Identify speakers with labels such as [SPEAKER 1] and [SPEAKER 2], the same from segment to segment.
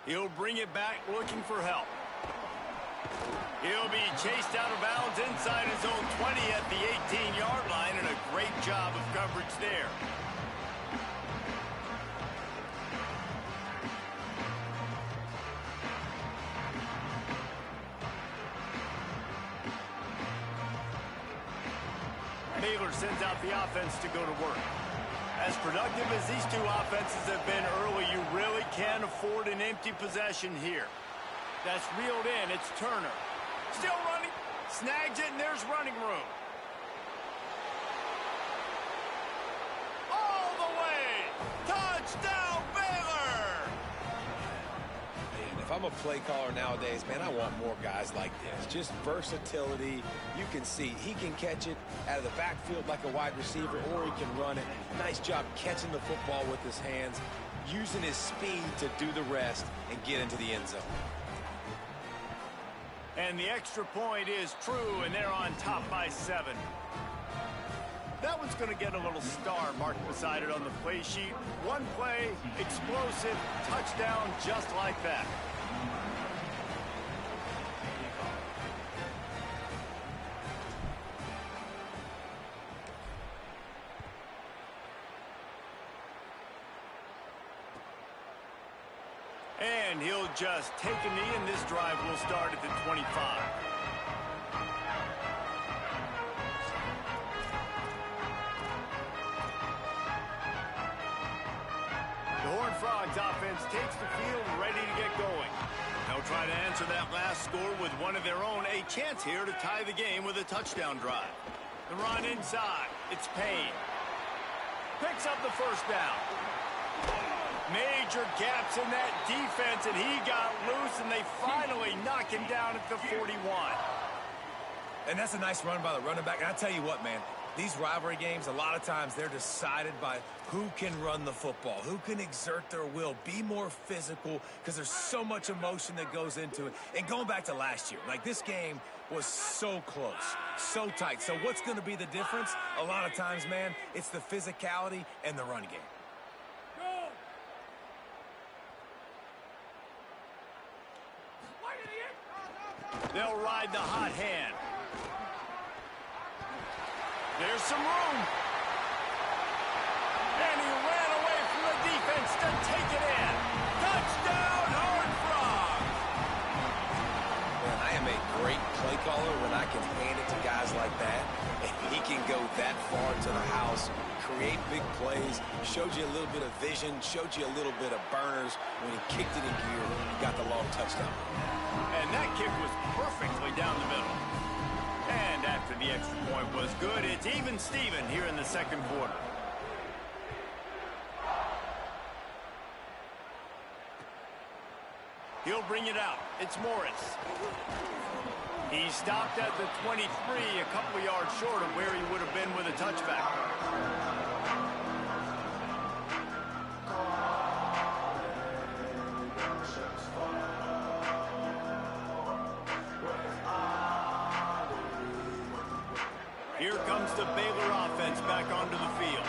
[SPEAKER 1] He'll bring it back looking for help. He'll be chased out of bounds inside his own 20 at the 18-yard line, and a great job of coverage there. Baylor sends out the offense to go to work. As productive as these two offenses have been early, you really can't afford an empty possession here. That's reeled in. It's Turner. Still running. Snags it, and there's running room. All the way. Touchdown, Baylor!
[SPEAKER 2] Man, if I'm a play caller nowadays, man, I want more guys like this. Just versatility. You can see he can catch it out of the backfield like a wide receiver, or he can run it. Nice job catching the football with his hands, using his speed to do the rest and get into the end zone.
[SPEAKER 1] And the extra point is true, and they're on top by 7. That one's going to get a little star marked beside it on the play sheet. One play, explosive, touchdown, just like that. And he'll just take a knee, and this drive will start at the 25. The Horned Frogs offense takes the field, ready to get going. They'll try to answer that last score with one of their own. A chance here to tie the game with a touchdown drive. The run inside. It's Payne. Picks up the first down. Major gaps in that defense, and he got loose, and they finally knock him down at the 41.
[SPEAKER 2] And that's a nice run by the running back. And I tell you what, man, these rivalry games, a lot of times they're decided by who can run the football, who can exert their will, be more physical, because there's so much emotion that goes into it. And going back to last year, like this game was so close, so tight. So what's going to be the difference? A lot of times, man, it's the physicality and the run game.
[SPEAKER 1] They'll ride the hot hand. There's some room. And he ran away from the defense to take it in. Touchdown, Horned Frogs!
[SPEAKER 2] Man, I am a great play caller when I can hand it to guys like that. And he can go that far to the house, create big plays, showed you a little bit of vision, showed you a little bit of burners. When he kicked it in gear, he got the long touchdown.
[SPEAKER 1] And that kick was perfectly down the middle. And after the extra point was good, it's even Steven here in the second quarter. He'll bring it out. It's Morris. He stopped at the 23, a couple of yards short of where he would have been with a touchback. Here comes the Baylor offense back onto the field.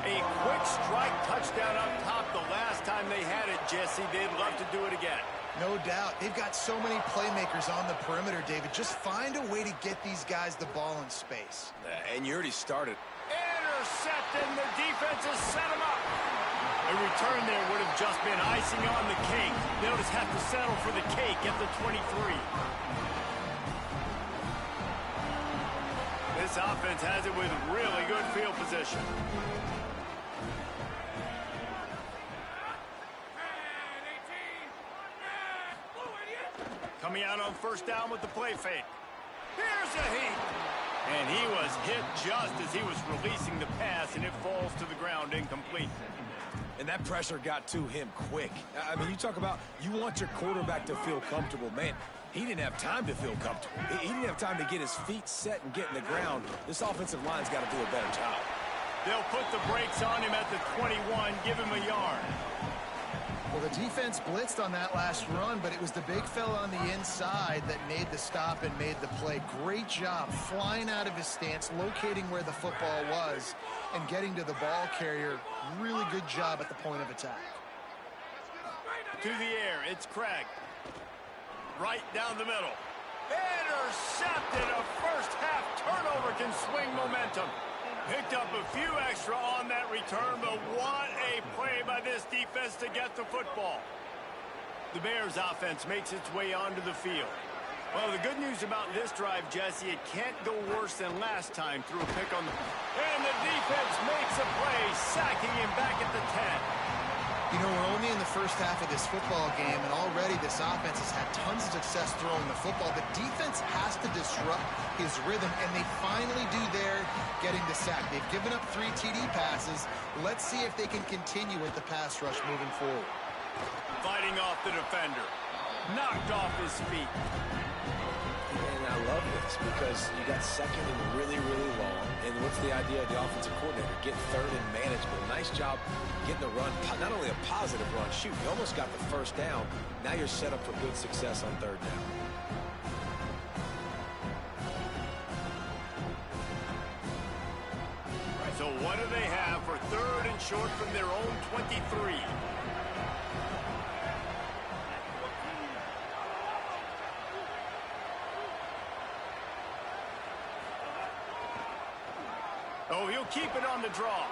[SPEAKER 1] A quick strike touchdown up top the last time they had it, Jesse. They'd love to do it again.
[SPEAKER 3] No doubt. They've got so many playmakers on the perimeter, David. Just find a way to get these guys the ball in space.
[SPEAKER 2] And you already started.
[SPEAKER 1] Intercepted, and the defense has set him up. A return there would have just been icing on the cake. They'll just have to settle for the cake at the 23. This offense has it with really good field position. Coming out on first down with the play fake. Here's a heat. And he was hit just as he was releasing the pass, and it falls to the ground incomplete.
[SPEAKER 2] And that pressure got to him quick. I mean, you talk about you want your quarterback to feel comfortable. Man, he didn't have time to feel comfortable. He didn't have time to get his feet set and get in the ground. This offensive line's got to do a better job.
[SPEAKER 1] They'll put the brakes on him at the 21, give him a yard.
[SPEAKER 3] Well, the defense blitzed on that last run, but it was the big fella on the inside that made the stop and made the play. Great job flying out of his stance, locating where the football was, and getting to the ball carrier. Really good job at the point of attack.
[SPEAKER 1] To the air, it's Craig. Right down the middle. Intercepted. A first-half turnover can swing momentum. Picked up a few extra on that return, but what a play by this defense to get the football. The Bears offense makes its way onto the field. Well, the good news about this drive, Jesse, it can't go worse than last time through a pick on the... And the defense makes a play, sacking him back at the 10.
[SPEAKER 3] You know, we're only in the first half of this football game, and already this offense has had tons of success throwing the football. The defense has to disrupt his rhythm, and they finally do there, getting the sack. They've given up 3 TD passes. Let's see if they can continue with the pass rush moving forward.
[SPEAKER 1] Fighting off the defender. Knocked off his feet.
[SPEAKER 2] And I love this because you got second and really, really long. And what's the idea of the offensive coordinator? Get third and manageable. Nice job getting the run, not only a positive run, shoot, you almost got the first down. Now you're set up for good success on third down.
[SPEAKER 1] So what do they have for third and short from their own 23? Oh, he'll keep it on the draw.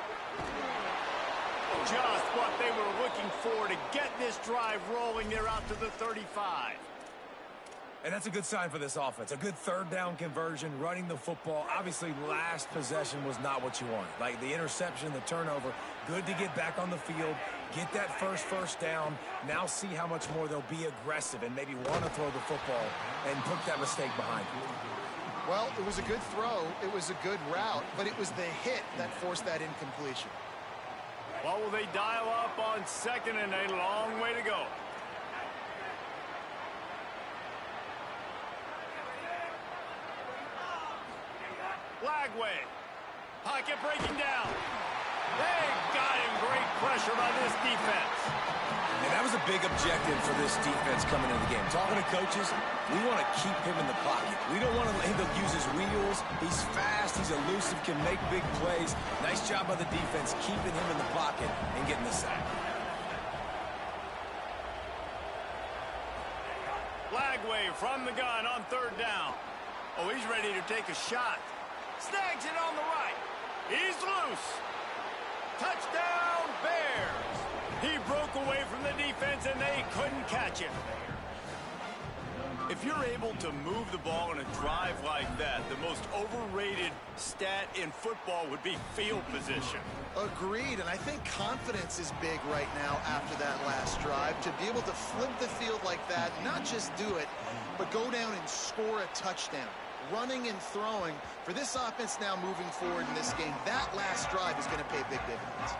[SPEAKER 1] Just what they were looking for to get this drive rolling. They're out to the 35.
[SPEAKER 2] And that's a good sign for this offense. A good third down conversion, running the football. Obviously, last possession was not what you wanted. Like the interception, the turnover. Good to get back on the field, get that first down. Now see how much more they'll be aggressive and maybe want to throw the football and put that mistake behind you.
[SPEAKER 3] Well, it was a good throw. It was a good route, but it was the hit that forced that incompletion.
[SPEAKER 1] What will they dial up on second and a long way to go? Lagway. Pocket breaking down. They got him. Great pressure by this defense.
[SPEAKER 2] And that was a big objective for this defense coming into the game. Talking to coaches, we want to keep him in the pocket. We don't want to let him use his wheels. He's fast. He's elusive, can make big plays. Nice job by the defense keeping him in the pocket and getting the sack.
[SPEAKER 1] Lagway from the gun on third down. Oh, he's ready to take a shot. Snags it on the right. He's loose. Touchdown, Bears. He broke away from the defense, and they couldn't catch him. If you're able to move the ball in a drive like that, the most overrated stat in football would be field position.
[SPEAKER 3] Agreed, and I think confidence is big right now after that last drive. To be able to flip the field like that, not just do it, but go down and score a touchdown. Running and throwing, for this offense now moving forward in this game, that last drive is going to pay big dividends.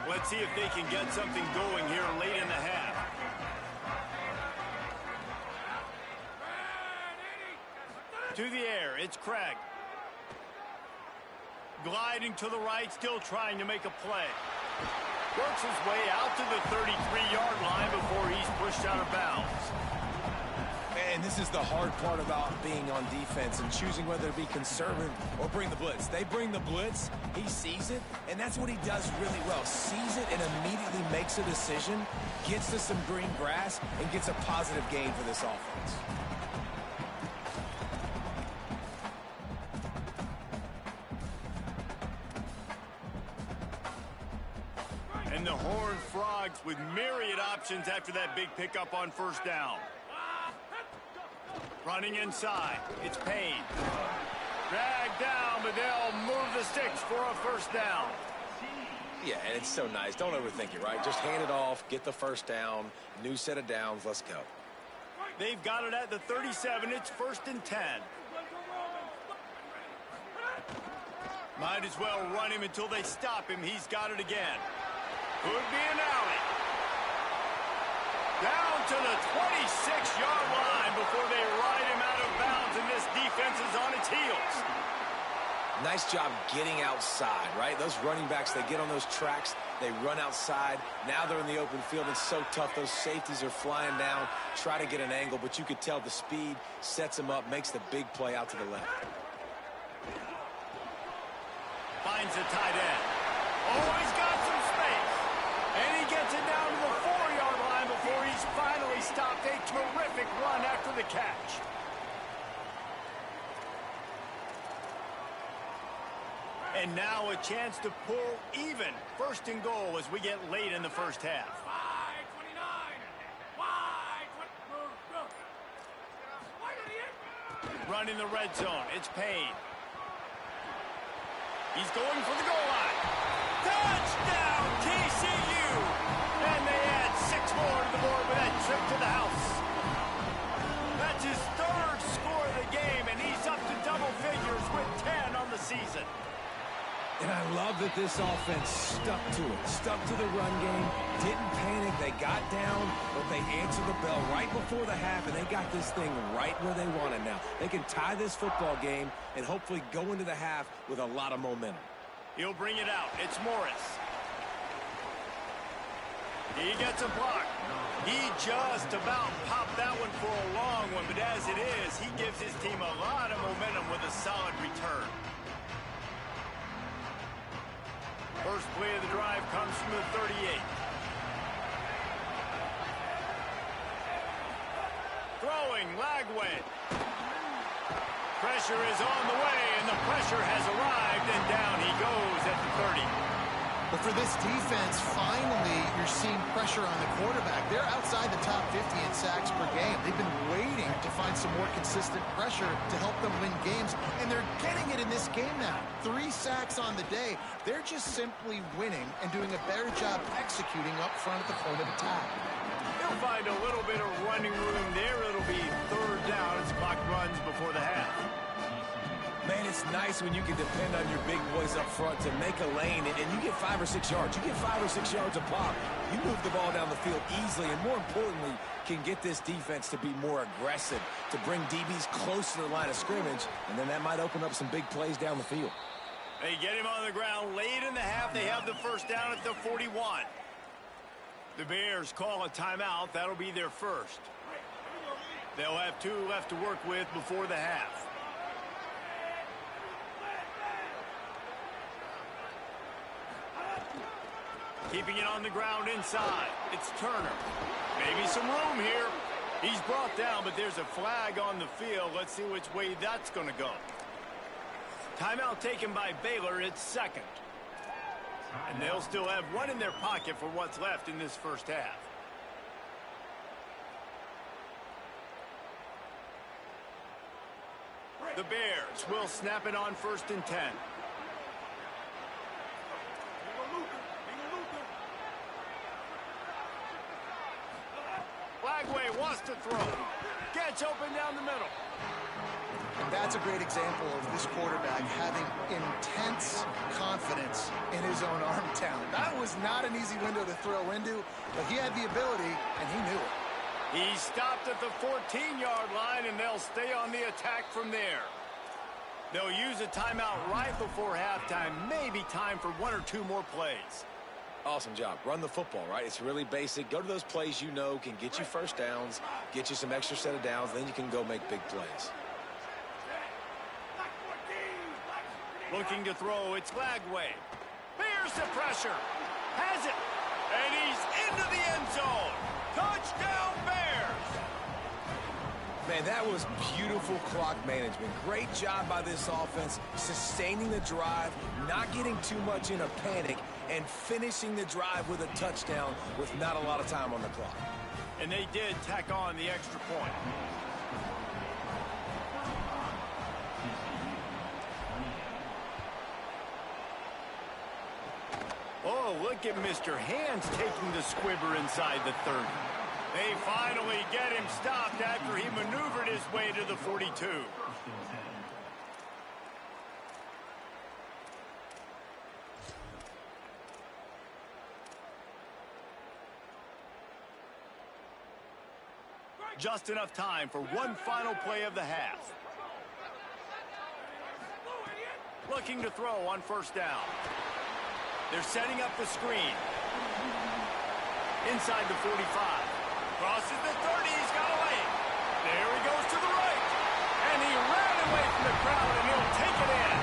[SPEAKER 1] Let's see if they can get something going here late in the half. To the air, it's Craig. Gliding to the right, still trying to make a play. Works his way out to the 33-yard line before he's pushed out of bounds.
[SPEAKER 2] And this is the hard part about being on defense and choosing whether to be conservative or bring the blitz. They bring the blitz, he sees it, and that's what he does really well. Sees it and immediately makes a decision, gets to some green grass, and gets a positive gain for this offense.
[SPEAKER 1] And the Horned Frogs with myriad options after that big pickup on first down. Running inside, it's Payne. Dragged down, but they'll move the sticks for a first down.
[SPEAKER 2] Yeah, and it's so nice. Don't overthink it, right? Just hand it off, get the first down, new set of downs, let's go.
[SPEAKER 1] They've got it at the 37. It's 1st and 10. Might as well run him until they stop him. He's got it again. Could be an alley. Down to the 26-yard line before they ride him out of bounds. this defense is on its heels.
[SPEAKER 2] Nice job getting outside, right? Those running backs, they get on those tracks, they run outside. Now they're in the open field. It's so tough. Those safeties are flying down, try to get an angle, but you could tell the speed sets them up, makes the big play out to the left.
[SPEAKER 1] Finds the tight end. Oh, he's got some space. And he gets it down to the 4-yard line before he's finally stopped. A terrific run after the catch. And now a chance to pull even. First and goal as we get late in the first half. Running the red zone. It's Payne. He's going for the goal line. Touchdown, TCU! And they add 6 more to the board with that trip to the house. That's his 3rd score of the game, and he's up to double figures with 10 on the season.
[SPEAKER 2] And I love that this offense stuck to it, stuck to the run game, didn't panic. They got down, but they answered the bell right before the half, and they got this thing right where they want it now. They can tie this football game and hopefully go into the half with a lot of momentum.
[SPEAKER 1] He'll bring it out. It's Morris. He gets a block. He just about popped that one for a long one, but as it is, he gives his team a lot of momentum with a solid return. First play of the drive comes from the 38. Throwing, Lagway. Pressure is on the way, and the pressure has arrived, and down he goes at the 30.
[SPEAKER 3] But for this defense, finally, you're seeing pressure on the quarterback. They're outside the top 50 in sacks per game. They've been waiting to find some more consistent pressure to help them win games, and they're getting it in this game now. 3 sacks on the day. They're just simply winning and doing a better job executing up front at the point of attack.
[SPEAKER 1] They'll find a little bit of running room there. It'll be 3rd down as clock runs before the half.
[SPEAKER 2] Man, it's nice when you can depend on your big boys up front to make a lane, and you get 5 or 6 yards. You get 5 or 6 yards a pop. You move the ball down the field easily, and more importantly, can get this defense to be more aggressive, to bring DBs close to the line of scrimmage, and then that might open up some big plays down the field.
[SPEAKER 1] They get him on the ground late in the half. They have the first down at the 41. The Bears call a timeout. That'll be their first. They'll have 2 left to work with before the half. Keeping it on the ground inside. It's Turner. Maybe some room here. He's brought down, but there's a flag on the field. Let's see which way that's going to go. Timeout taken by Baylor. It's 2nd. And they'll still have 1 in their pocket for what's left in this first half. The Bears will snap it on 1st and 10. Lagway wants to throw. Gets open down the middle.
[SPEAKER 3] And that's a great example of this quarterback having intense confidence in his own arm talent. That was not an easy window to throw into, but he had the ability, and he knew it.
[SPEAKER 1] He stopped at the 14-yard line, and they'll stay on the attack from there. They'll use a timeout right before halftime. Maybe time for 1 or 2 more plays.
[SPEAKER 2] Awesome job. Run the football, right? It's really basic. Go to those plays you know can get you first downs, get you some extra set of downs, then you can go make big plays.
[SPEAKER 1] Looking to throw, it's Lagway. Here's the pressure. Has it. And he's into the end zone. Touchdown, Bears.
[SPEAKER 2] Man, that was beautiful clock management. Great job by this offense, sustaining the drive, not getting too much in a panic, and finishing the drive with a touchdown with not a lot of time on the clock.
[SPEAKER 1] And they did tack on the extra point. Oh, look at Mr. Hands taking the squibber inside the 30. They finally get him stopped after he maneuvered his way to the 42. Just enough time for one final play of the half. Looking to throw on first down. They're setting up the screen. Inside the 45. Crosses the 30. He's got away. There he goes to the right. And he ran away from the crowd, and he'll take it in.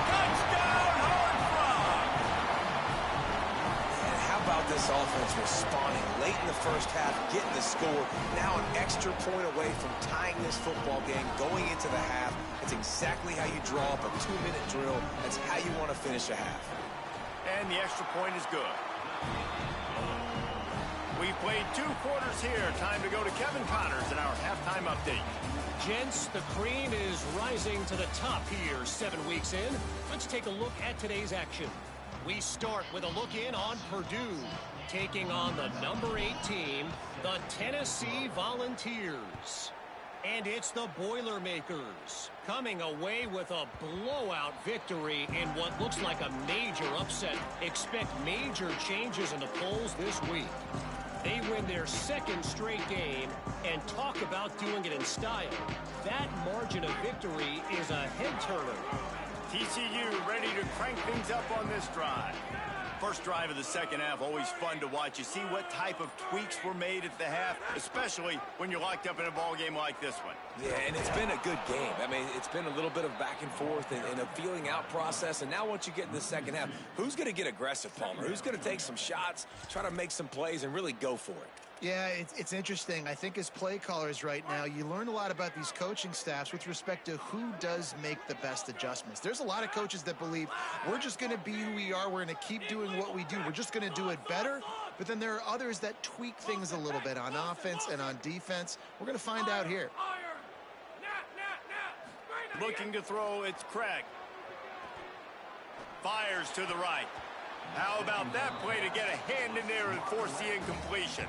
[SPEAKER 1] Touchdown, Horned Frog!
[SPEAKER 2] And how about this offense responding late in the first half, getting the score, now an extra point away from tying this football game, going into the half. It's exactly how you draw up a 2-minute drill. That's how you want to finish a half.
[SPEAKER 1] And the extra point is good. We've played 2 quarters here. Time to go to Kevin Connors in our halftime update.
[SPEAKER 4] Gents, the cream is rising to the top here 7 weeks in. Let's take a look at today's action. We start with a look in on Purdue, taking on the number 8 team, the Tennessee Volunteers. And it's the Boilermakers coming away with a blowout victory in what looks like a major upset. Expect major changes in the polls this week. They win their 2nd straight game and talk about doing it in style. That margin of victory is a head-turner.
[SPEAKER 1] TCU ready to crank things up on this drive. First drive of the second half, always fun to watch. You see what type of tweaks were made at the half, especially when you're locked up in a ball game like this one.
[SPEAKER 2] Yeah, and it's been a good game. I mean, it's been a little bit of back and forth and a feeling out process. And now once you get in the second half, who's going to get aggressive, Palmer? Who's going to take some shots, try to make some plays, and really go for it?
[SPEAKER 3] Yeah, it's interesting. I think as play callers right now, you learn a lot about these coaching staffs with respect to who does make the best adjustments. There's a lot of coaches that believe we're just going to be who we are. We're going to keep doing what we do. We're just going to do it better. But then there are others that tweak things a little bit on offense and on defense. We're going to find out here.
[SPEAKER 1] Looking to throw, it's Craig. Fires to the right. How about that play to get a hand in there and force the incompletion?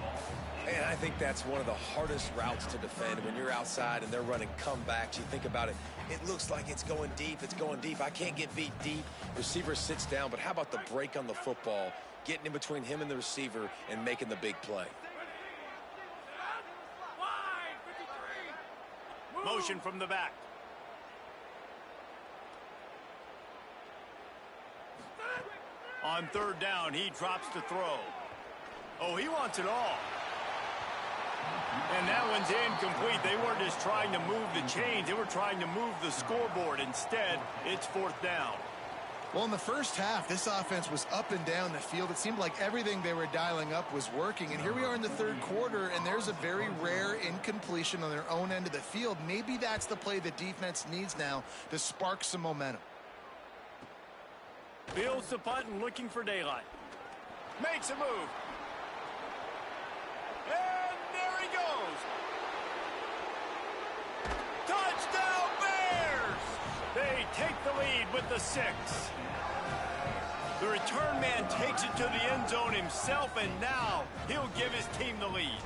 [SPEAKER 2] And I think that's one of the hardest routes to defend when you're outside and they're running comebacks. You think about it, it looks like it's going deep, I can't get beat deep. Receiver sits down, but how about the break on the football, getting in between him and the receiver and making the big play?
[SPEAKER 1] Motion from the back. On third down, he drops to throw. Oh, he wants it all. And that one's incomplete. They weren't just trying to move the chains. They were trying to move the scoreboard. Instead, it's 4th down.
[SPEAKER 3] Well, in the first half, this offense was up and down the field. It seemed like everything they were dialing up was working. And here we are in the 3rd quarter, and there's a very rare incompletion on their own end of the field. Maybe that's the play the defense needs now to spark some momentum.
[SPEAKER 1] Builds the punt and looking for daylight. Makes a move. And there he goes. Touchdown Bears! They take the lead with the 6. The return man takes it to the end zone himself, and now he'll give his team the lead.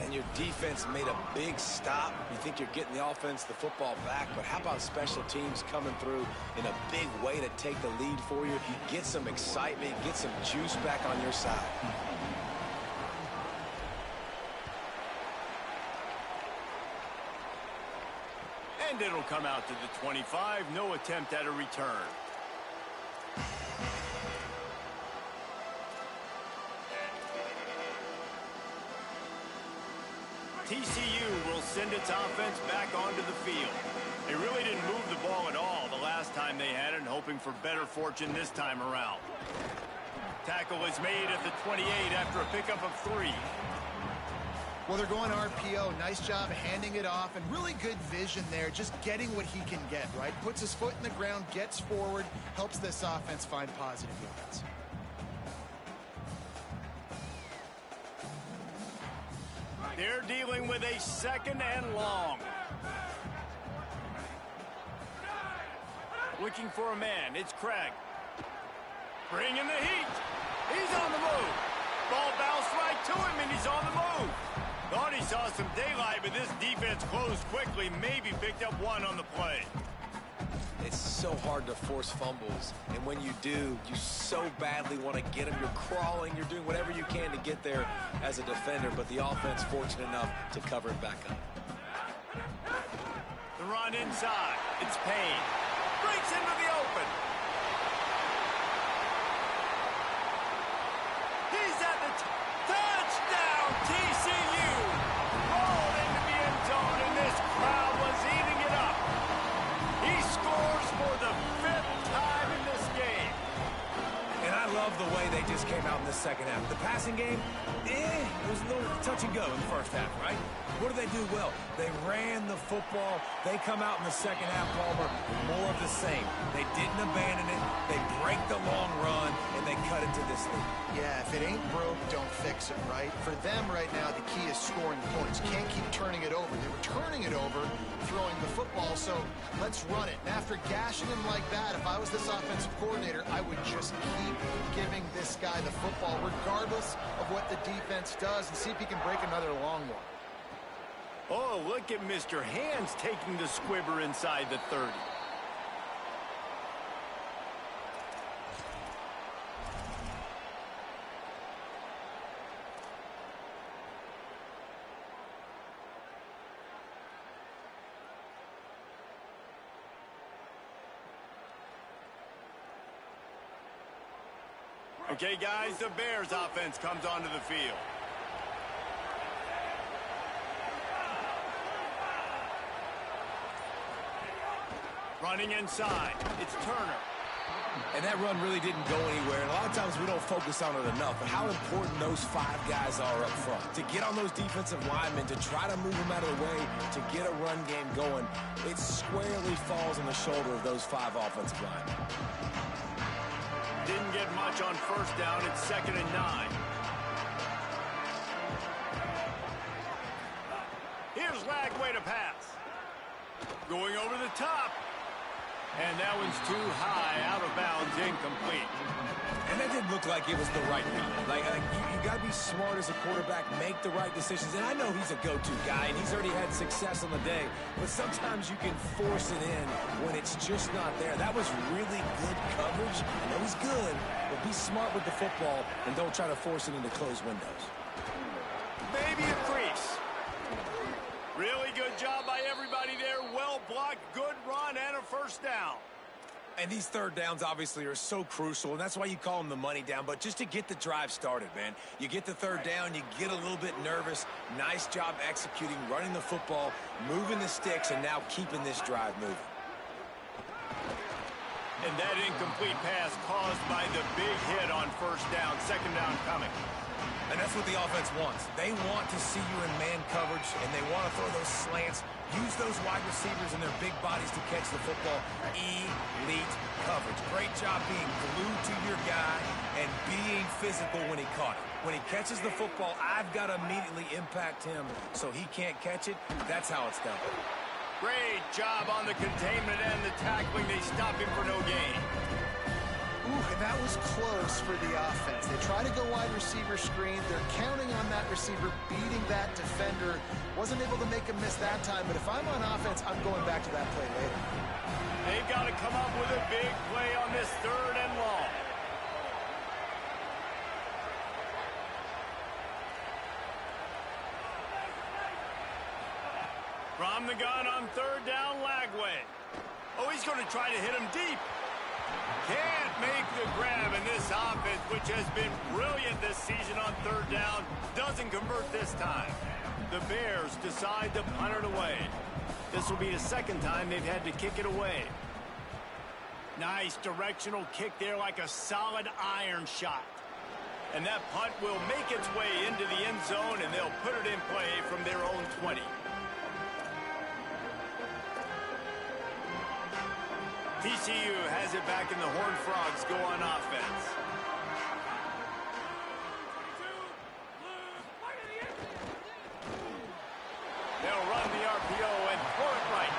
[SPEAKER 2] And your defense made a big stop. You think you're getting the offense, the football back, but how about special teams coming through in a big way to take the lead for you? Get some excitement, get some juice back on your side.
[SPEAKER 1] And it'll come out to the 25. No attempt at a return. TCU will send its offense back onto the field. They really didn't move the ball at all the last time they had it, and hoping for better fortune this time around. Tackle is made at the 28 after a pickup of 3.
[SPEAKER 3] Well, they're going RPO. Nice job handing it off, and really good vision there, just getting what he can get, right? Puts his foot in the ground, gets forward, helps this offense find positive yards.
[SPEAKER 1] They're dealing with a 2nd and long. Looking for a man. It's Craig. Bringing the heat. He's on the move. Ball bounced right to him, and he's on the move. Thought he saw some daylight, but this defense closed quickly. Maybe picked up 1 on the play.
[SPEAKER 2] It's so hard to force fumbles, and when you do, you so badly want to get them. You're crawling, you're doing whatever you can to get there as a defender, but the offense fortunate enough to cover it back up.
[SPEAKER 1] The run inside. It's Payne. Breaks into the open. Touchdown, TCU! Rolled into the end zone, and this crowd was eating it up. He scores for the 5th time in this game.
[SPEAKER 2] And I love the way they just came out in the second half. The passing game, it was a little touch and go in the first half, right? What did they do well? They ran the football. They come out in the second half, Palmer, more of the same. They didn't abandon it. They break the long run, and they cut it to this lead.
[SPEAKER 3] Yeah, if it ain't broke, don't fix it, right? For them right now, the key is scoring points. Can't keep turning it over. They were turning it over, throwing the football, so let's run it. And after gashing him like that, if I was this offensive coordinator, I would just keep giving this guy the football, regardless of what the defense does, and see if he can break another long one.
[SPEAKER 1] Oh, look at Mr. Hands taking the squibber inside the 30. Okay, guys, the Bears offense comes onto the field. Running inside, it's Turner.
[SPEAKER 2] And that run really didn't go anywhere. And a lot of times we don't focus on it enough. But how important those 5 guys are up front. To get on those defensive linemen, to try to move them out of the way, to get a run game going, it squarely falls on the shoulder of those 5 offensive linemen.
[SPEAKER 1] Didn't get much on first down. It's 2nd and 9. Here's Lagway to pass. Going over the top. And that one's too high, out of bounds, incomplete.
[SPEAKER 2] And that didn't look like it was the right guy. You got to be smart as a quarterback, make the right decisions. And I know he's a go-to guy, and he's already had success on the day. But sometimes you can force it in when it's just not there. That was really good coverage. I know he's good, but be smart with the football and don't try to force it into closed windows.
[SPEAKER 1] Maybe a crease. Really good job by everybody there. Well blocked, good run, and a first down.
[SPEAKER 2] And these third downs obviously are so crucial, and that's why you call them the money down. But just to get the drive started, man. You get the third down, you get a little bit nervous. Nice job executing, running the football, moving the sticks, and now keeping this drive moving.
[SPEAKER 1] And that incomplete pass caused by the big hit on first down. 2nd down coming.
[SPEAKER 2] And that's what the offense wants. They want to see you in man coverage, and they want to throw those slants, use those wide receivers and their big bodies to catch the football. Elite coverage. Great job being glued to your guy and being physical when he caught it. When he catches the football, I've got to immediately impact him so he can't catch it. That's how it's done.
[SPEAKER 1] Great job on the containment and the tackling. They stop him for no gain.
[SPEAKER 3] Ooh, and that was close for the offense. They try to go wide receiver screen. They're counting on that receiver beating that defender. Wasn't able to make a miss that time, but if I'm on offense, I'm going back to that play later.
[SPEAKER 1] They've got to come up with a big play on this 3rd and long. From the gun on 3rd down, Lagway. Oh, he's going to try to hit him deep. Can't make the grab, and this offense, which has been brilliant this season on 3rd down, doesn't convert this time. The Bears decide to punt it away. This will be the 2nd time they've had to kick it away. Nice directional kick there, like a solid iron shot. And that punt will make its way into the end zone, and they'll put it in play from their own 20. TCU has it back, and the Horned Frogs go on offense. They'll run the RPO and throw it right.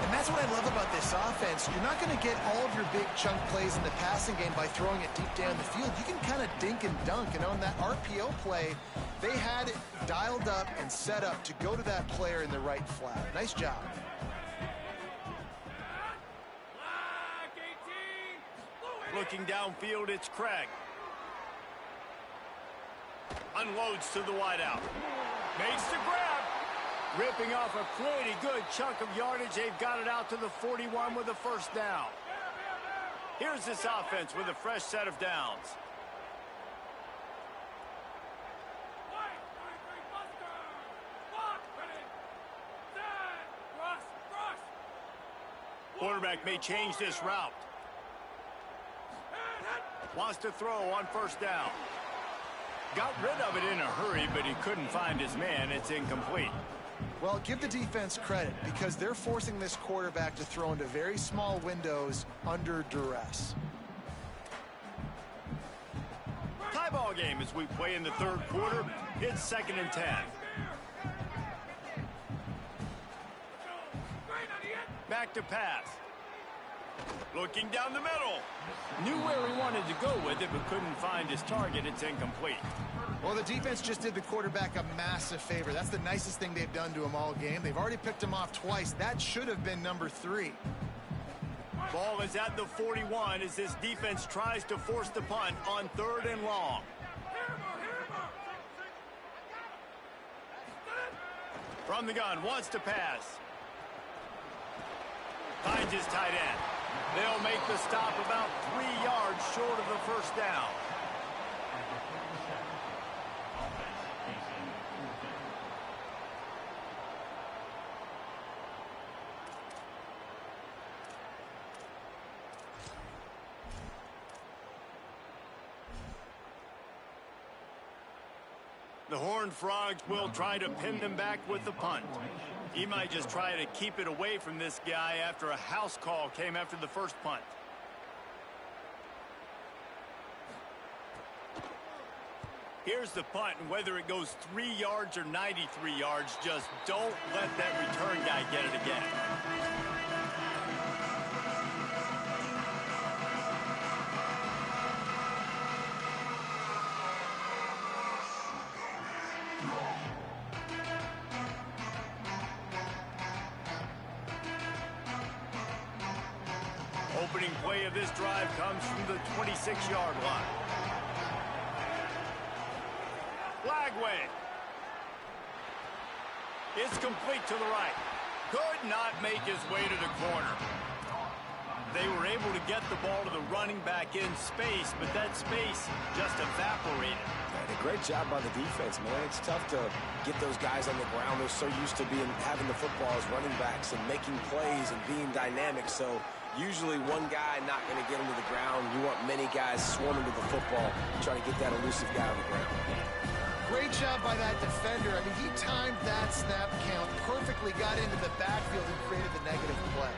[SPEAKER 3] And that's what I love about this offense. You're not going to get all of your big chunk plays in the passing game by throwing it deep down the field. You can kind of dink and dunk. And on that RPO play, they had it dialed up and set up to go to that player in the right flat. Nice job.
[SPEAKER 1] Looking downfield, it's Craig. Unloads to the wideout. Makes the grab. Ripping off a pretty good chunk of yardage. They've got it out to the 41 with a first down. Here's this offense with a fresh set of downs. quarterback may change this route. Wants to throw on first down. Got rid of it in a hurry, but he couldn't find his man. It's incomplete.
[SPEAKER 3] Well, give the defense credit because they're forcing this quarterback to throw into very small windows under duress.
[SPEAKER 1] Tie ball game as we play in the third quarter. It's 2nd and 10. Back to pass. Looking down the middle. Knew where he wanted to go with it, but couldn't find his target. It's incomplete.
[SPEAKER 3] Well, the defense just did the quarterback a massive favor. That's the nicest thing they've done to him all game. They've already picked him off twice. That should have been number 3.
[SPEAKER 1] Ball is at the 41 as this defense tries to force the punt on 3rd and long. From the gun, wants to pass. Finds his tight end. They'll make the stop about 3 yards short of the first down. The Horned Frogs will try to pin them back with the punt. He might just try to keep it away from this guy after a house call came after the first punt. Here's the punt, and whether it goes 3 yards or 93 yards, just don't let that return guy get it again. Opening play of this drive comes from the 26-yard line. Flagway. It's complete to the right. Could not make his way to the corner. They were able to get the ball to the running back in space, but that space just evaporated.
[SPEAKER 5] And a great job by the defense, man. It's tough to get those guys on the ground. They're so used to having the football as running backs and making plays and being dynamic. So usually one guy not going to get him to the ground. You want many guys swarming to the football, trying to get that elusive guy on the ground.
[SPEAKER 3] Great job by that defender. I mean, he timed that snap count perfectly, got into the backfield and created the negative play.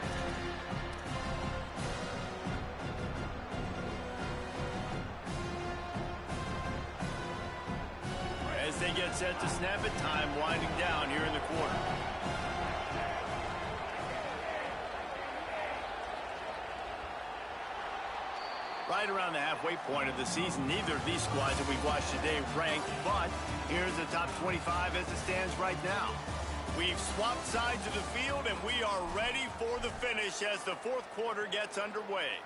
[SPEAKER 1] As they get set to snap it, time winding down here in the quarter. Right around the halfway point of the season, neither of these squads that we've watched today ranked, but here's the top 25 as it stands right now. We've swapped sides of the field, and we are ready for the finish as the fourth quarter gets underway.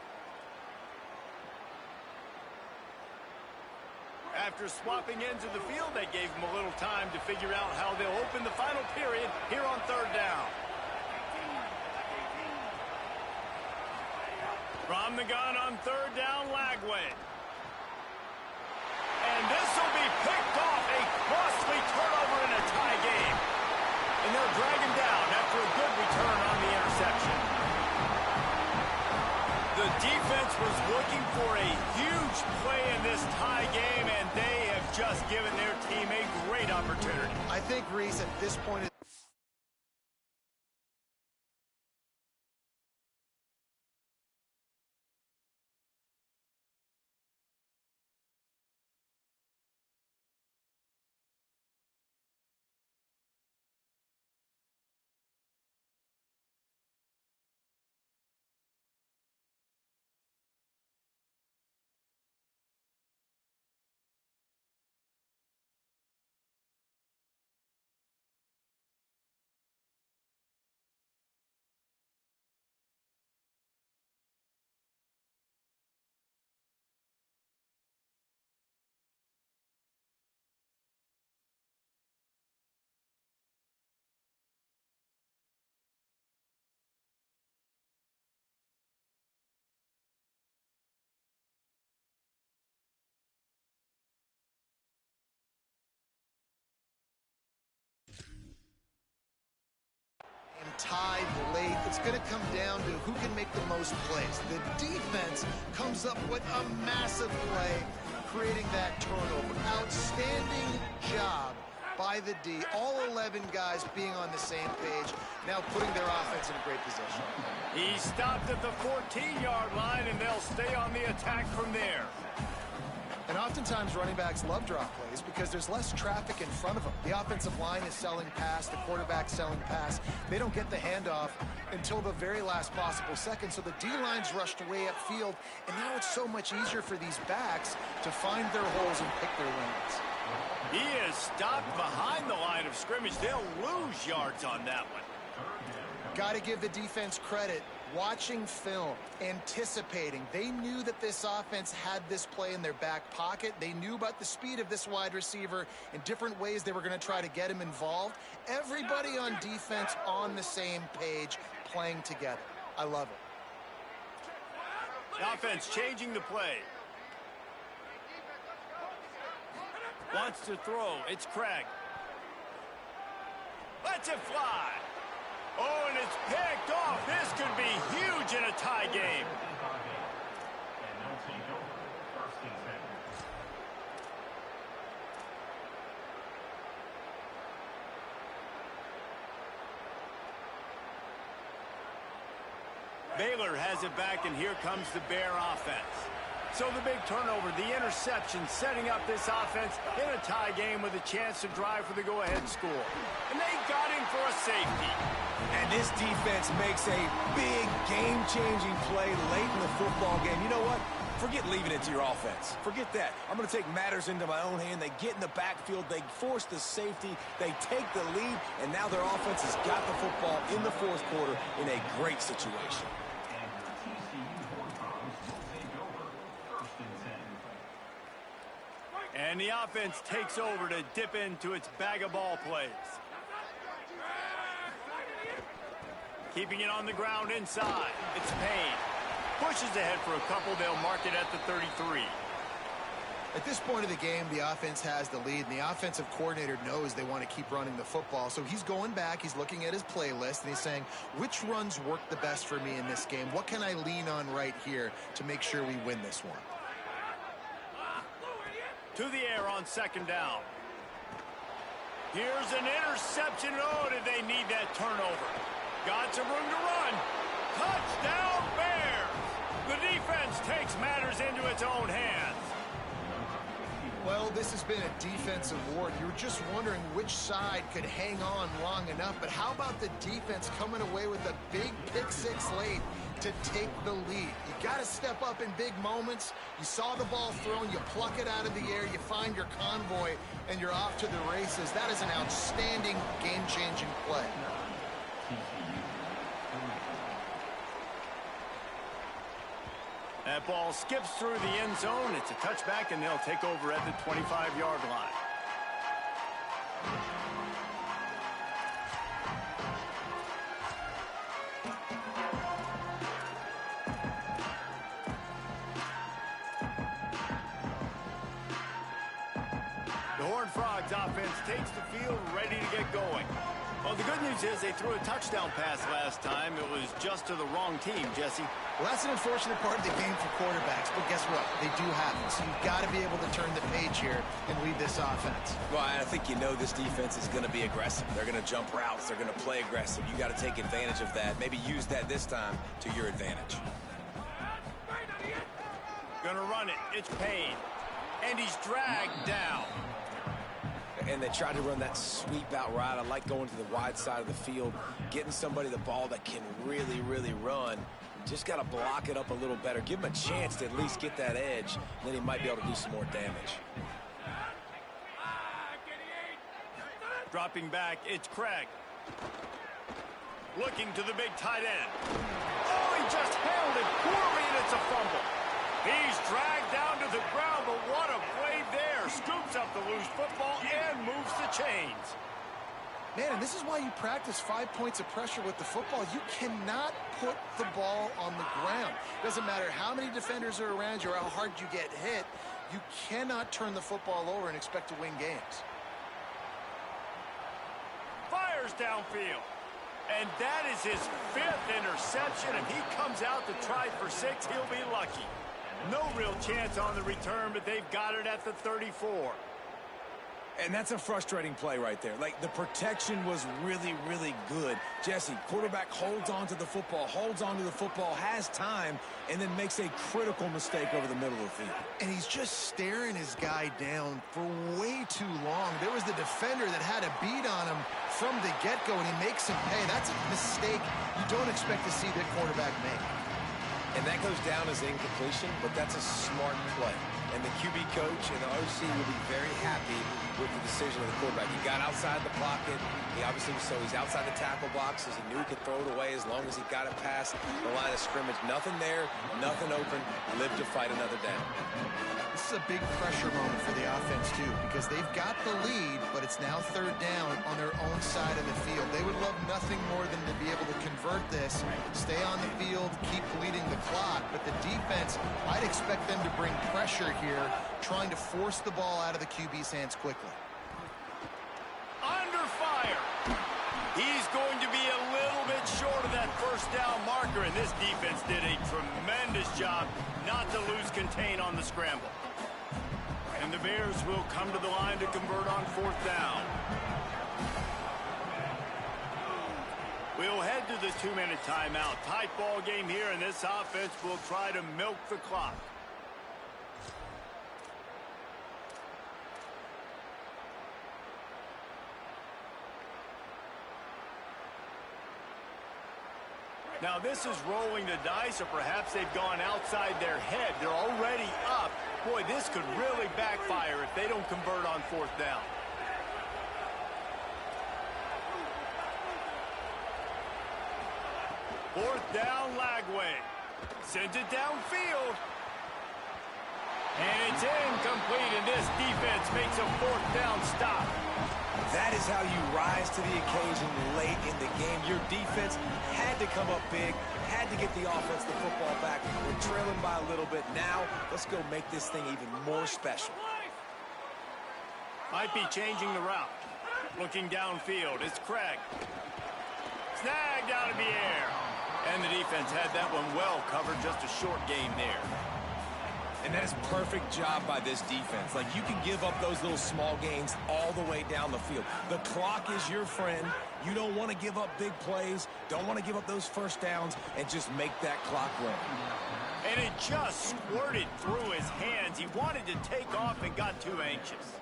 [SPEAKER 1] After swapping ends of the field, they gave them a little time to figure out how they'll open the final period here on 3rd down. From the gun on 3rd down, Lagway. And this will be picked off, a costly turnover in a tie game. And they'll drag him down after a good return on the interception. The defense was looking for a huge play in this tie game, and they have just given their team a great opportunity.
[SPEAKER 3] I think, Reese, at this point... tied late it's going to come down to who can make the most plays. The defense comes up with a massive play, creating that turnover. Outstanding job by the D. All 11 guys being on the same page, now putting their offense in a great position.
[SPEAKER 1] He stopped at the 14-yard line, and they'll stay on the attack from there.
[SPEAKER 3] And oftentimes running backs love drop plays because there's less traffic in front of them. The offensive line is selling pass, the quarterback's selling pass. They don't get the handoff until the very last possible second, so the D-line's rushed way upfield, and now it's so much easier for these backs to find their holes and pick their lanes.
[SPEAKER 1] He is stopped behind the line of scrimmage. They'll lose yards on that one.
[SPEAKER 3] Got to give the defense credit. Watching film, anticipating. They knew that this offense had this play in their back pocket. They knew about the speed of this wide receiver and different ways they were going to try to get him involved. Everybody on defense on the same page, playing together. I love it.
[SPEAKER 1] The offense changing the play. Wants to throw. It's Craig. Lets it fly. Oh, and it's picked off. This could be huge in a tie game. Baylor has it back, and here comes the Bear offense. So the big turnover, the interception, setting up this offense in a tie game with a chance to drive for the go-ahead score. And they got him for a safety.
[SPEAKER 2] And this defense makes a big game-changing play late in the football game. You know what? Forget leaving it to your offense. Forget that. I'm going to take matters into my own hand. They get in the backfield. They force the safety. They take the lead. And now their offense has got the football in the fourth quarter in a great situation.
[SPEAKER 1] And the offense takes over to dip into its bag of ball plays. Keeping it on the ground inside. It's Payne. Pushes ahead for a couple. They'll mark it at the 33.
[SPEAKER 3] At this point of the game, the offense has the lead, and the offensive coordinator knows they want to keep running the football. So he's going back, he's looking at his playlist, and he's saying, which runs work the best for me in this game? What can I lean on right here to make sure we win this one?
[SPEAKER 1] To the air on second down. Here's an interception. Oh, did they need that turnover? Got some room to run. Touchdown, Bears! The defense takes matters into its own hands.
[SPEAKER 3] Well, this has been a defensive war. You were just wondering which side could hang on long enough, but how about the defense coming away with a big pick six late to take the lead? You got to step up in big moments. You saw the ball thrown, you pluck it out of the air, you find your convoy, and you're off to the races. That is an outstanding game-changing play.
[SPEAKER 1] That ball skips through the end zone. It's a touchback, and they'll take over at the 25-yard line. The Horned Frogs offense takes the field, ready to get going. Well, the good news is they threw a touchdown pass last time. It was just to the wrong team, Jesse.
[SPEAKER 3] Well, that's an unfortunate part of the game for quarterbacks, but guess what? They do happen. So you've got to be able to turn the page here and lead this offense.
[SPEAKER 2] Well, I think you know this defense is going to be aggressive. They're going to jump routes. They're going to play aggressive. You got to take advantage of that. Maybe use that this time to your advantage.
[SPEAKER 1] Gonna run it. It's Payne. And he's dragged down.
[SPEAKER 5] And they tried to run that sweep out right. I like going to the wide side of the field, getting somebody the ball that can really, really run. Just got to block it up a little better. Give him a chance to at least get that edge. And then he might be able to do some more damage.
[SPEAKER 1] Dropping back, it's Craig. Looking to the big tight end. Oh, he just held it poorly, and it's a fumble. He's dragged down to the ground, but what a play there. Scoops up the loose football and moves the chains.
[SPEAKER 3] Man, and this is why you practice 5 points of pressure with the football. You cannot put the ball on the ground. Doesn't matter how many defenders are around you or how hard you get hit. You cannot turn the football over and expect to win games.
[SPEAKER 1] Fires downfield. And that is his 5th interception, and he comes out to try for 6. He'll be lucky. No real chance on the return, but they've got it at the 34.
[SPEAKER 2] And that's a frustrating play right there. Like, the protection was really, really good. Jesse, quarterback holds on to the football, has time, and then makes a critical mistake over the middle of the field.
[SPEAKER 3] And he's just staring his guy down for way too long. There was the defender that had a beat on him from the get-go, and he makes him pay. That's a mistake you don't expect to see that quarterback make.
[SPEAKER 5] And that goes down as incompletion, but that's a smart play. And the QB coach and the OC will be very happy with the decision of the quarterback. He got outside the pocket. He's outside the tackle boxes. He knew he could throw it away as long as he got it past the line of scrimmage. Nothing there, nothing open. Live to fight another down.
[SPEAKER 3] This is a big pressure moment for the offense, too, because they've got the lead, but it's now 3rd down on their own side of the field. They would love nothing more than to be able to convert this, stay on the field, keep bleeding the clock. But the defense, I'd expect them to bring pressure here, trying to force the ball out of the QB's hands quickly.
[SPEAKER 1] Under fire. He's going to be a little bit short of that 1st down marker, and this defense did a tremendous job not to lose contain on the scramble. And the Bears will come to the line to convert on 4th down. We'll head to the 2-minute timeout. Tight ball game here, and this offense will try to milk the clock. Now this is rolling the dice, or perhaps they've gone outside their head. They're already up. Boy, this could really backfire if they don't convert on 4th down. Fourth down, Lagway. Sends it downfield. And it's incomplete, and this defense makes a 4th down stop.
[SPEAKER 2] That is how you rise to the occasion late in the game. Your defense had to come up big, had to get the offense the football back. We're trailing by a little bit. Now, let's go make this thing even more special.
[SPEAKER 1] Might be changing the route. Looking downfield, it's Craig. Snagged out of the air. And the defense had that one well covered, just a short gain there.
[SPEAKER 2] And that is perfect job by this defense. Like, you can give up those little small gains all the way down the field. The clock is your friend. You don't want to give up big plays, don't want to give up those 1st downs, and just make that clock run.
[SPEAKER 1] And it just squirted through his hands. He wanted to take off and got too anxious.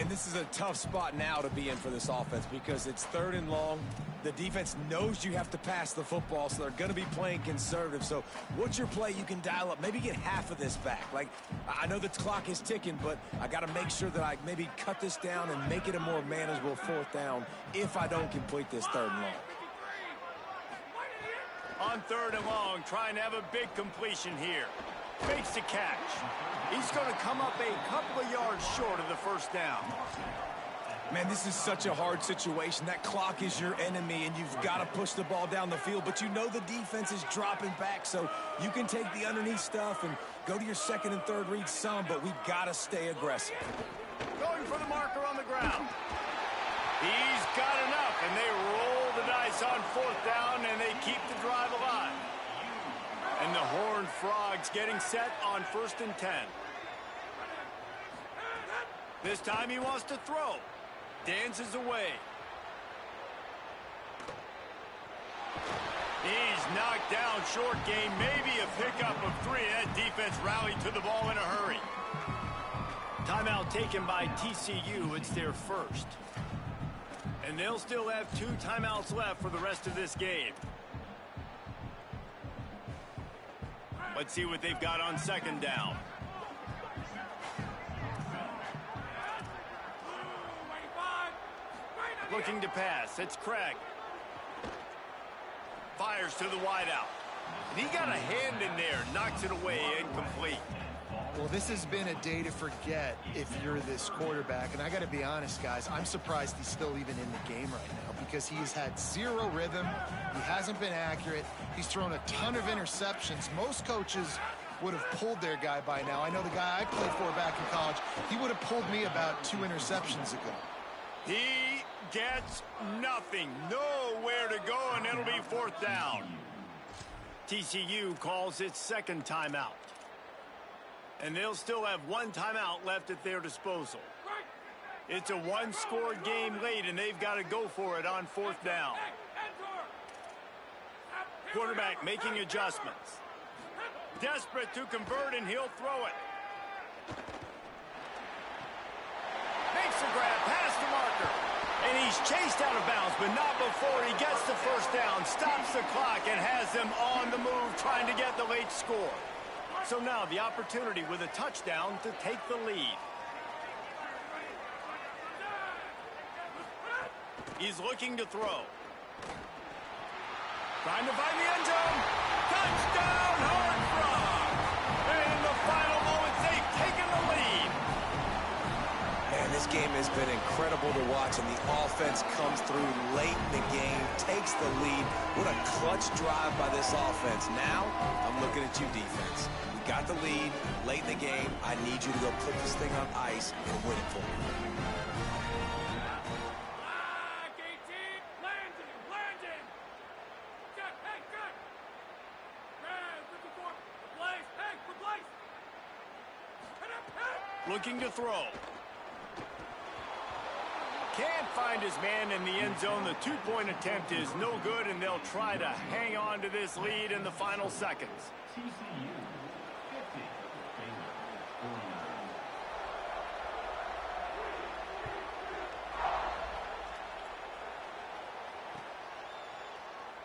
[SPEAKER 2] And this is a tough spot now to be in for this offense because it's 3rd and long. The defense knows you have to pass the football, so they're going to be playing conservative. So what's your play you can dial up? Maybe get half of this back. Like, I know the clock is ticking, but I got to make sure that I maybe cut this down and make it a more manageable 4th down if I don't complete this 3rd and long.
[SPEAKER 1] On 3rd and long, trying to have a big completion here. Fakes the catch. He's going to come up a couple of yards short of the 1st down.
[SPEAKER 2] Man, this is such a hard situation. That clock is your enemy, and you've got to push the ball down the field. But you know the defense is dropping back, so you can take the underneath stuff and go to your 2nd and 3rd read some, but we've got to stay aggressive.
[SPEAKER 1] Going for the marker on the ground. He's got enough, and they roll the dice on 4th down, and they keep the drive alive. And the Horned Frogs getting set on 1st and 10. This time he wants to throw. Dances away. He's knocked down, short gain, maybe a pickup of 3. That defense rallied to the ball in a hurry. Timeout taken by TCU. It's their 1st. And they'll still have 2 timeouts left for the rest of this game. Let's see what they've got on 2nd down. Looking to pass. It's Craig. Fires to the wideout. And he got a hand in there. Knocks it away. Incomplete.
[SPEAKER 3] Well, this has been a day to forget if you're this quarterback. And I got to be honest, guys, I'm surprised he's still even in the game right now because he's had 0 rhythm. He hasn't been accurate. He's thrown a ton of interceptions. Most coaches would have pulled their guy by now. I know the guy I played for back in college, he would have pulled me about 2 interceptions ago.
[SPEAKER 1] He gets nothing. Nowhere to go, and it'll be fourth down. TCU calls its second timeout. And they'll still have one timeout left at their disposal. It's a one-score game late, and they've got to go for it on fourth down. Quarterback making adjustments. Desperate to convert, and he'll throw it. Makes the grab, past the marker. And he's chased out of bounds, but not before he gets the first down, stops the clock, and has them on the move trying to get the late score. So now the opportunity with a touchdown to take the lead. He's looking to throw. Trying to find the end zone. Touchdown, Horned Frog. And in the final moments, they've taken the lead.
[SPEAKER 5] Man, this game has been incredible to watch, and the offense comes through late in the game, takes the lead. What a clutch drive by this offense. Now, I'm looking at you, defense. We got the lead late in the game. I need you to go put this thing on ice and win it for me.
[SPEAKER 1] Looking to throw. Can't find his man in the end zone. The two-point attempt is no good, and they'll try to hang on to this lead in the final seconds.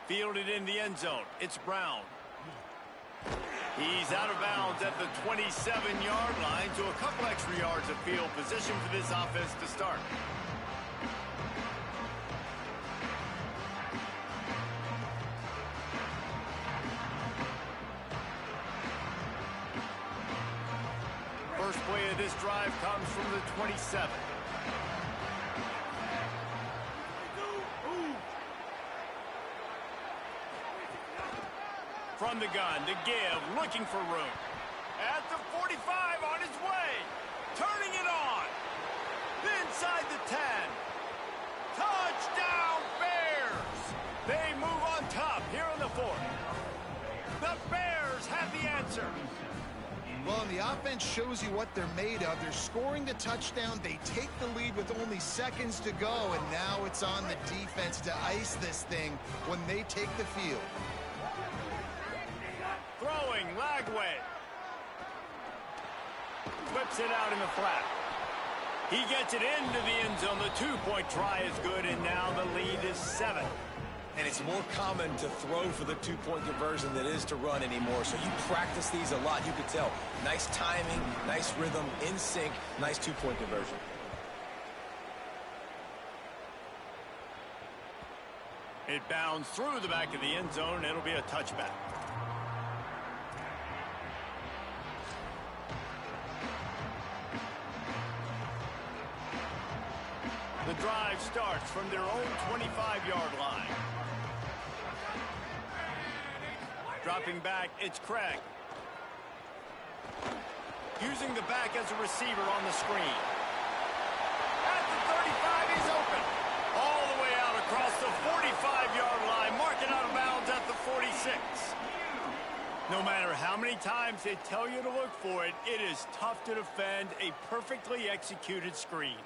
[SPEAKER 1] Fielded in the end zone. It's Brown. He's out of bounds at the 27-yard line, so a couple extra yards of field position for this offense to start. First play of this drive comes from the 27. From the gun to give, looking for room. At the 45, on his way. Turning it on. Inside the 10. Touchdown, Bears. They move on top here in the fourth. The Bears have the answer.
[SPEAKER 3] Well, and the offense shows you what they're made of. They're scoring the touchdown. They take the lead with only seconds to go, and now it's on the defense to ice this thing when they take the field.
[SPEAKER 1] Throwing, Lagway. Whips it out in the flat. He gets it into the end zone. The two-point try is good, and now the lead is 7.
[SPEAKER 5] And it's more common to throw for the two-point conversion than it is to run anymore. So you practice these a lot. You can tell. Nice timing, nice rhythm, in sync, nice two-point conversion.
[SPEAKER 1] It bounds through the back of the end zone. It'll be a touchback. The drive starts from their own 25-yard line. Dropping back, it's Craig. Using the back as a receiver on the screen. At the 35, he's open. All the way out across the 45-yard line, marking out of bounds at the 46. No matter how many times they tell you to look for it, it is tough to defend a perfectly executed screen.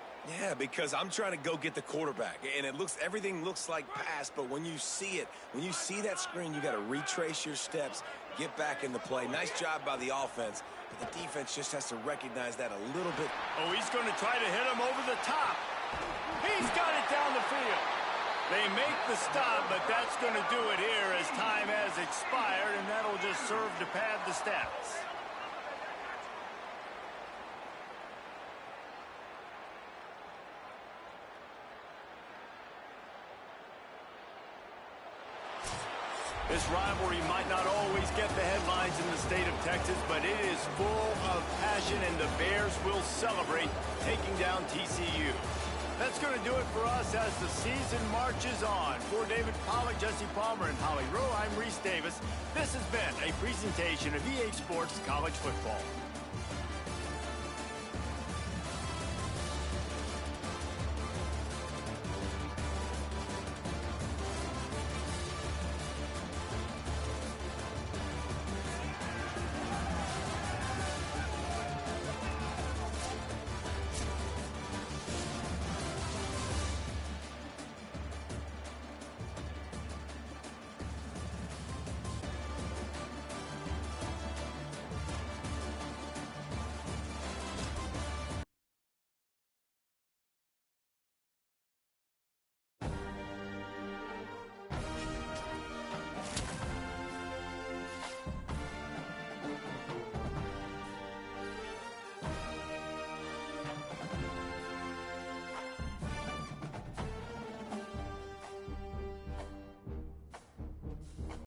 [SPEAKER 5] Yeah, because I'm trying to go get the quarterback, and everything looks like pass, but when you see it, when you see that screen, you got to retrace your steps, get back in the play. Nice job by the offense, but the defense just has to recognize that a little bit.
[SPEAKER 1] Oh, he's going to try to hit him over the top. He's got it down the field. They make the stop, but that's going to do it here as time has expired, and that'll just serve to pad the stats. This rivalry might not always get the headlines in the state of Texas, but it is full of passion, and the Bears will celebrate taking down TCU. That's going to do it for us as the season marches on. For David Pollack, Jesse Palmer, and Holly Rowe, I'm Reese Davis. This has been a presentation of EA Sports College Football.